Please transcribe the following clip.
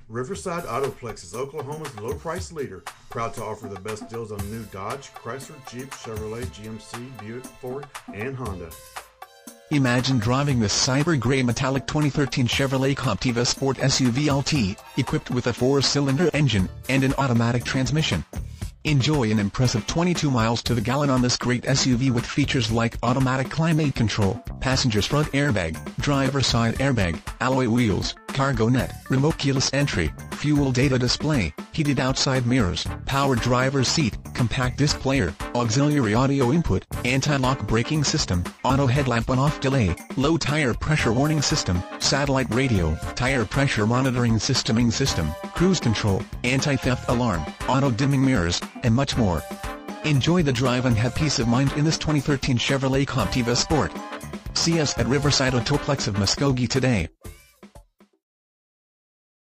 Riverside Autoplex is Oklahoma's low price leader, proud to offer the best deals on new Dodge, Chrysler, Jeep, Chevrolet, GMC, Buick, Ford, and Honda. Imagine driving this cyber gray metallic 2013 Chevrolet Captiva Sport SUV LT, equipped with a 4-cylinder engine and an automatic transmission. Enjoy an impressive 22 miles to the gallon on this great SUV with features like automatic climate control, passenger front airbag, driver side airbag, alloy wheels, cargo net, remote keyless entry, fuel data display, heated outside mirrors, power driver's seat, compact disc player, auxiliary audio input, anti-lock braking system, auto headlamp on-off delay, low tire pressure warning system, satellite radio, tire pressure monitoring system, cruise control, anti-theft alarm, auto-dimming mirrors, and much more. Enjoy the drive and have peace of mind in this 2013 Chevrolet Captiva Sport. See us at Riverside Autoplex of Muskogee today.